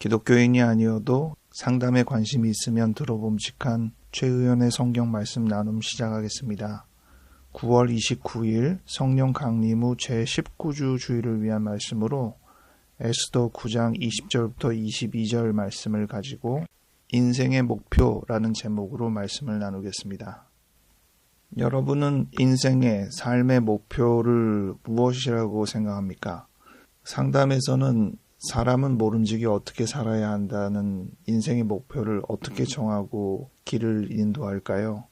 기독교인이 아니어도 상담에 관심이 있으면 들어봄직한 최 의원의 성경 말씀 나눔 시작하겠습니다. 9월 29일 성령 강림 후 제19주 주일을 위한 말씀으로 에스더 9장 20절부터 22절 말씀을 가지고 인생의 목표라는 제목으로 말씀을 나누겠습니다. 여러분은 인생의 삶의 목표를 무엇이라고 생각합니까? 상담에서는 사람은 모름지기 어떻게 살아야 한다는 인생의 목표를 어떻게 정하고 길을 인도할까요?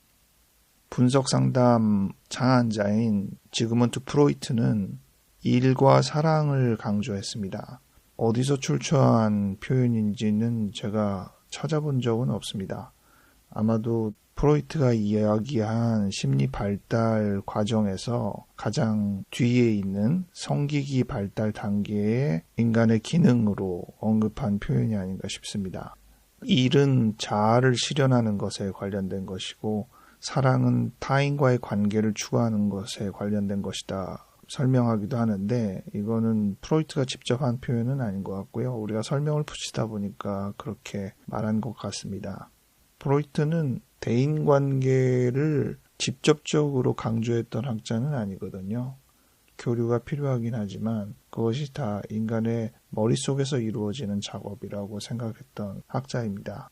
분석상담 창안자인 지그문트 프로이트는 일과 사랑을 강조했습니다. 어디서 출처한 표현인지는 제가 찾아본 적은 없습니다. 아마도 프로이트가 이야기한 심리 발달 과정에서 가장 뒤에 있는 성기기 발달 단계의 인간의 기능으로 언급한 표현이 아닌가 싶습니다. 일은 자아를 실현하는 것에 관련된 것이고 사랑은 타인과의 관계를 추구하는 것에 관련된 것이다 설명하기도 하는데 이거는 프로이트가 직접 한 표현은 아닌 것 같고요. 우리가 설명을 붙이다 보니까 그렇게 말한 것 같습니다. 프로이트는 대인관계를 직접적으로 강조했던 학자는 아니거든요. 교류가 필요하긴 하지만 그것이 다 인간의 머릿속에서 이루어지는 작업이라고 생각했던 학자입니다.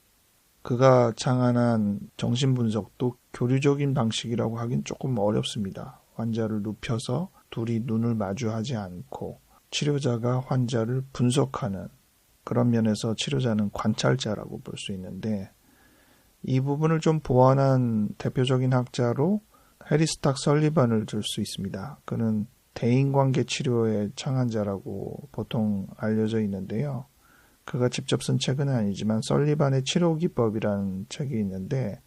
그가 창안한 정신분석도 교류적인 방식이라고 하긴 조금 어렵습니다. 환자를 눕혀서 둘이 눈을 마주하지 않고 치료자가 환자를 분석하는 그런 면에서 치료자는 관찰자라고 볼 수 있는데 이 부분을 좀 보완한 대표적인 학자로 해리 스탁 설리반을 들 수 있습니다. 그는 대인관계 치료의 창안자라고 보통 알려져 있는데요. 그가 직접 쓴 책은 아니지만 설리반의 치료기법이라는 책이 있는데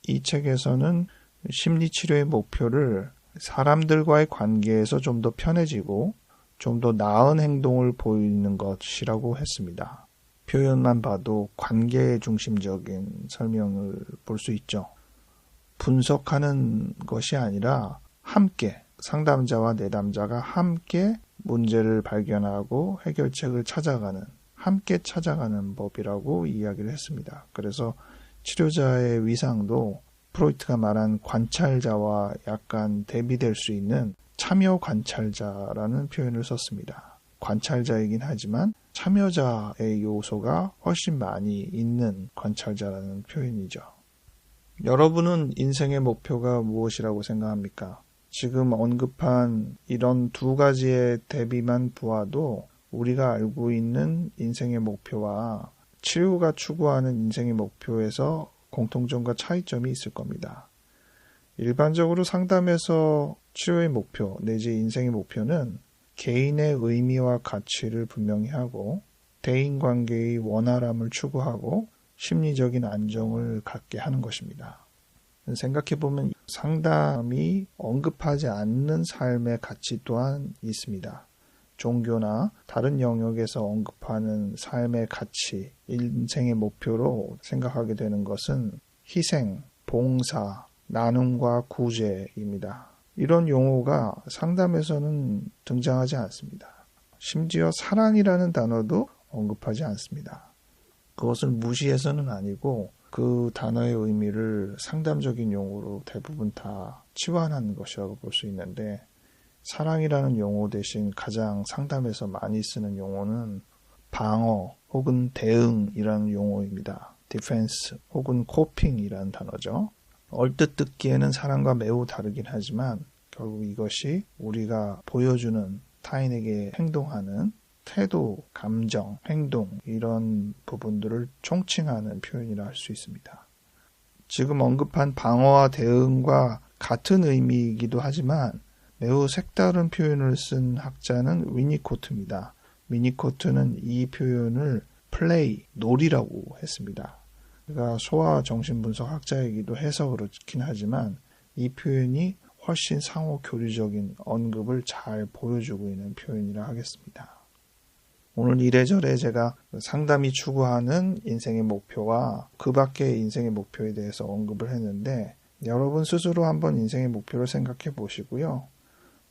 이 책에서는 심리치료의 목표를 사람들과의 관계에서 좀 더 편해지고 좀 더 나은 행동을 보이는 것이라고 했습니다. 표현만 봐도 관계 중심적인 설명을 볼 수 있죠. 분석하는 것이 아니라 함께 상담자와 내담자가 함께 문제를 발견하고 해결책을 찾아가는 함께 찾아가는 법이라고 이야기를 했습니다. 그래서 치료자의 위상도 프로이트가 말한 관찰자와 약간 대비될 수 있는 참여 관찰자라는 표현을 썼습니다. 관찰자이긴 하지만 참여자의 요소가 훨씬 많이 있는 관찰자라는 표현이죠. 여러분은 인생의 목표가 무엇이라고 생각합니까? 지금 언급한 이런 두 가지의 대비만 보아도 우리가 알고 있는 인생의 목표와 치유가 추구하는 인생의 목표에서 공통점과 차이점이 있을 겁니다. 일반적으로 상담에서 치료의 목표 내지 인생의 목표는 개인의 의미와 가치를 분명히 하고 대인관계의 원활함을 추구하고 심리적인 안정을 갖게 하는 것입니다. 생각해보면 상담이 언급하지 않는 삶의 가치 또한 있습니다. 종교나 다른 영역에서 언급하는 삶의 가치, 인생의 목표로 생각하게 되는 것은 희생, 봉사, 나눔과 구제입니다. 이런 용어가 상담에서는 등장하지 않습니다. 심지어 사랑이라는 단어도 언급하지 않습니다. 그것을 무시해서는 아니고 그 단어의 의미를 상담적인 용어로 대부분 다 치환하는 것이라고 볼 수 있는데 사랑이라는 용어 대신 가장 상담에서 많이 쓰는 용어는 방어 혹은 대응이라는 용어입니다. 디펜스 혹은 코핑이라는 단어죠. 얼뜻 듣기에는 사랑과 매우 다르긴 하지만 결국 이것이 우리가 보여주는 타인에게 행동하는 태도, 감정, 행동 이런 부분들을 총칭하는 표현이라 할 수 있습니다. 지금 언급한 방어와 대응과 같은 의미이기도 하지만 매우 색다른 표현을 쓴 학자는 위니코트입니다. 위니코트는 이 표현을 플레이, 놀이라고 했습니다. 그가 소아정신분석 학자이기도 해서 그렇긴 하지만 이 표현이 훨씬 상호 교류적인 언급을 잘 보여주고 있는 표현이라 하겠습니다. 오늘 이래저래 제가 상담이 추구하는 인생의 목표와 그 밖의 인생의 목표에 대해서 언급을 했는데 여러분 스스로 한번 인생의 목표를 생각해 보시고요.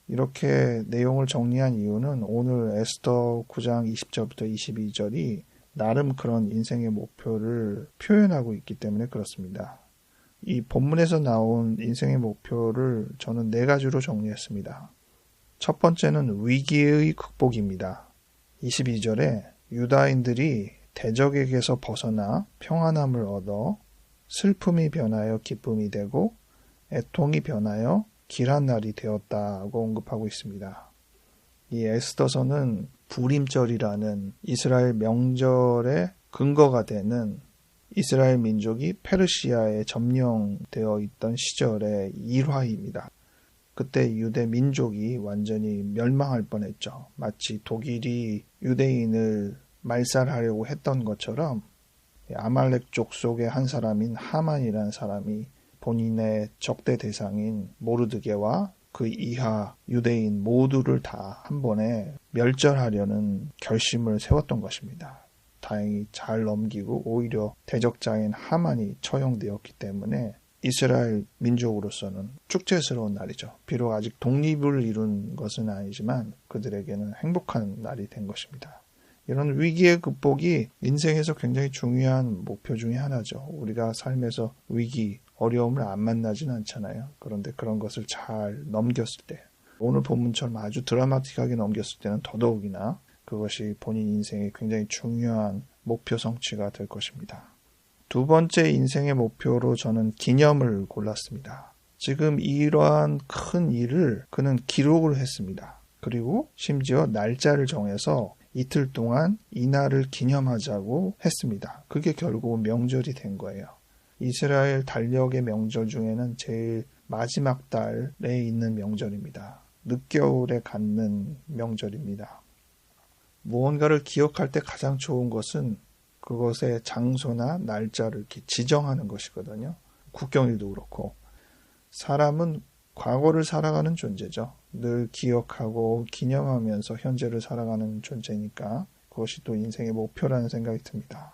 이렇게 내용을 정리한 이유는 오늘 에스더 9장 20절부터 22절이 나름 그런 인생의 목표를 표현하고 있기 때문에 그렇습니다. 이 본문에서 나온 인생의 목표를 저는 4가지로 정리했습니다. 첫 번째는 위기의 극복입니다. 22절에 유다인들이 대적에게서 벗어나 평안함을 얻어 슬픔이 변하여 기쁨이 되고 애통이 변하여 길한 날이 되었다고 언급하고 있습니다. 이 에스더서는 부림절이라는 이스라엘 명절의 근거가 되는 이스라엘 민족이 페르시아에 점령되어 있던 시절의 일화입니다. 그때 유대 민족이 완전히 멸망할 뻔했죠. 마치 독일이 유대인을 말살하려고 했던 것처럼 아말렉 족속의 한 사람인 하만이라는 사람이 본인의 적대 대상인 모르드게와 그 이하 유대인 모두를 다 한 번에 멸절하려는 결심을 세웠던 것입니다. 다행히 잘 넘기고 오히려 대적자인 하만이 처형되었기 때문에 이스라엘 민족으로서는 축제스러운 날이죠. 비록 아직 독립을 이룬 것은 아니지만 그들에게는 행복한 날이 된 것입니다. 이런 위기의 극복이 인생에서 굉장히 중요한 목표 중에 하나죠. 우리가 삶에서 위기, 어려움을 안 만나진 않잖아요. 그런데 그런 것을 잘 넘겼을 때, 오늘 본문처럼 아주 드라마틱하게 넘겼을 때는 더더욱이나 그것이 본인 인생의 굉장히 중요한 목표 성취가 될 것입니다. 두 번째 인생의 목표로 저는 기념을 골랐습니다. 지금 이러한 큰 일을 그는 기록을 했습니다. 그리고 심지어 날짜를 정해서 이틀 동안 이 날을 기념하자고 했습니다. 그게 결국 명절이 된 거예요. 이스라엘 달력의 명절 중에는 제일 마지막 달에 있는 명절입니다. 늦겨울에 갖는 명절입니다. 무언가를 기억할 때 가장 좋은 것은 그것의 장소나 날짜를 이렇게 지정하는 것이거든요. 국경일도 그렇고. 사람은 과거를 살아가는 존재죠. 늘 기억하고 기념하면서 현재를 살아가는 존재니까 그것이 또 인생의 목표라는 생각이 듭니다.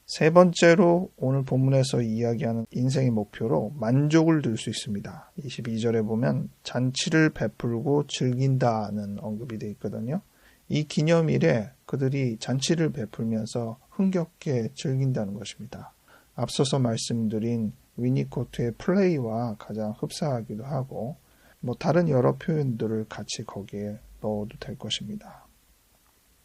세 번째로 오늘 본문에서 이야기하는 인생의 목표로 만족을 들 수 있습니다. 22절에 보면 잔치를 베풀고 즐긴다는 언급이 되어 있거든요. 이 기념일에 그들이 잔치를 베풀면서 흥겹게 즐긴다는 것입니다. 앞서서 말씀드린 위니코트의 플레이와 가장 흡사하기도 하고 다른 여러 표현들을 같이 거기에 넣어도 될 것입니다.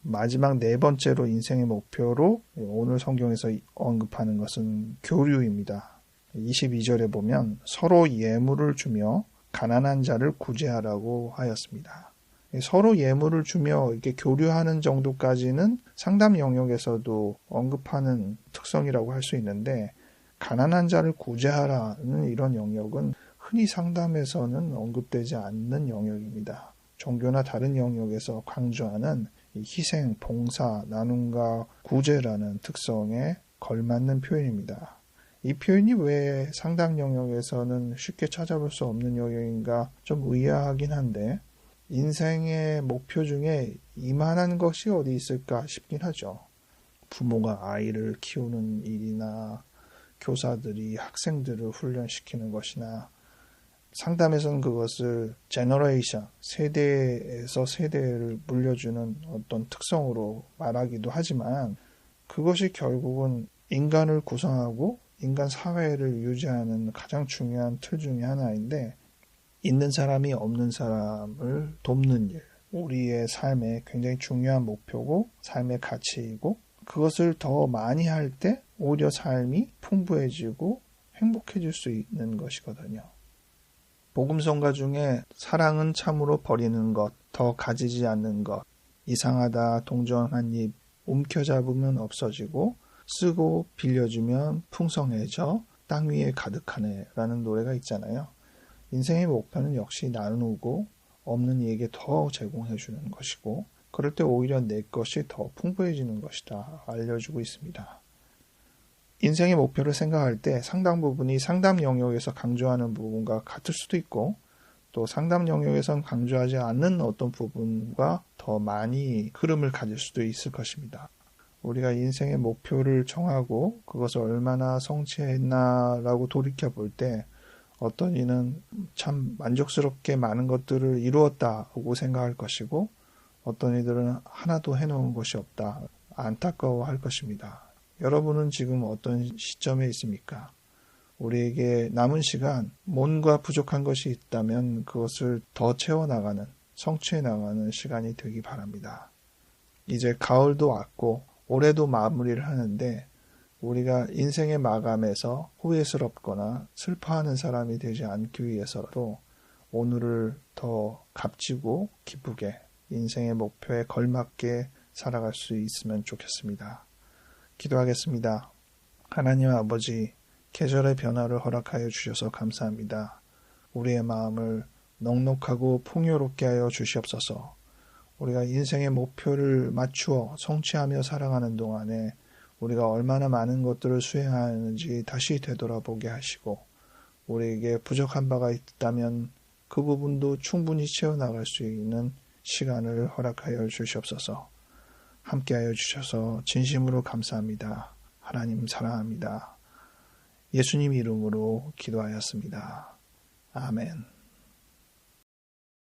마지막 4번째로 인생의 목표로 오늘 성경에서 언급하는 것은 교류입니다. 22절에 보면 서로 예물을 주며 가난한 자를 구제하라고 하였습니다. 서로 예물을 주며 이렇게 교류하는 정도까지는 상담 영역에서도 언급하는 특성이라고 할 수 있는데 가난한 자를 구제하라는 이런 영역은 흔히 상담에서는 언급되지 않는 영역입니다. 종교나 다른 영역에서 강조하는 희생, 봉사, 나눔과 구제라는 특성에 걸맞는 표현입니다. 이 표현이 왜 상담 영역에서는 쉽게 찾아볼 수 없는 영역인가 좀 의아하긴 한데 인생의 목표 중에 이만한 것이 어디 있을까 싶긴 하죠. 부모가 아이를 키우는 일이나 교사들이 학생들을 훈련시키는 것이나 상담에서는 그것을 제너레이션, 세대에서 세대를 물려주는 어떤 특성으로 말하기도 하지만 그것이 결국은 인간을 구성하고 인간 사회를 유지하는 가장 중요한 틀 중에 하나인데 있는 사람이 없는 사람을 돕는 일, 우리의 삶의 굉장히 중요한 목표고 삶의 가치이고 그것을 더 많이 할 때 오히려 삶이 풍부해지고 행복해질 수 있는 것이거든요. 복음성가 중에 사랑은 참으로 버리는 것, 더 가지지 않는 것, 이상하다 동전 한 입 움켜잡으면 없어지고 쓰고 빌려주면 풍성해져 땅 위에 가득하네 라는 노래가 있잖아요. 인생의 목표는 역시 나누고 없는 이에게 더 제공해 주는 것이고 그럴 때 오히려 내 것이 더 풍부해지는 것이다 알려주고 있습니다. 인생의 목표를 생각할 때 상당 부분이 상담 영역에서 강조하는 부분과 같을 수도 있고 또 상담 영역에선 강조하지 않는 어떤 부분과 더 많이 흐름을 가질 수도 있을 것입니다. 우리가 인생의 목표를 정하고 그것을 얼마나 성취했나라고 돌이켜볼 때 어떤 이는 참 만족스럽게 많은 것들을 이루었다고 생각할 것이고 어떤 이들은 하나도 해놓은 것이 없다. 안타까워할 것입니다. 여러분은 지금 어떤 시점에 있습니까? 우리에게 남은 시간, 뭔가 부족한 것이 있다면 그것을 더 채워나가는, 성취해 나가는 시간이 되기 바랍니다. 이제 가을도 왔고 올해도 마무리를 하는데 우리가 인생의 마감에서 후회스럽거나 슬퍼하는 사람이 되지 않기 위해서라도 오늘을 더 값지고 기쁘게 인생의 목표에 걸맞게 살아갈 수 있으면 좋겠습니다. 기도하겠습니다. 하나님 아버지, 계절의 변화를 허락하여 주셔서 감사합니다. 우리의 마음을 넉넉하고 풍요롭게 하여 주시옵소서. 우리가 인생의 목표를 맞추어 성취하며 살아가는 동안에 우리가 얼마나 많은 것들을 수행하는지 다시 되돌아보게 하시고 우리에게 부족한 바가 있다면 그 부분도 충분히 채워나갈 수 있는 시간을 허락하여 주시옵소서. 함께하여 주셔서 진심으로 감사합니다. 하나님 사랑합니다. 예수님 이름으로 기도하였습니다. 아멘.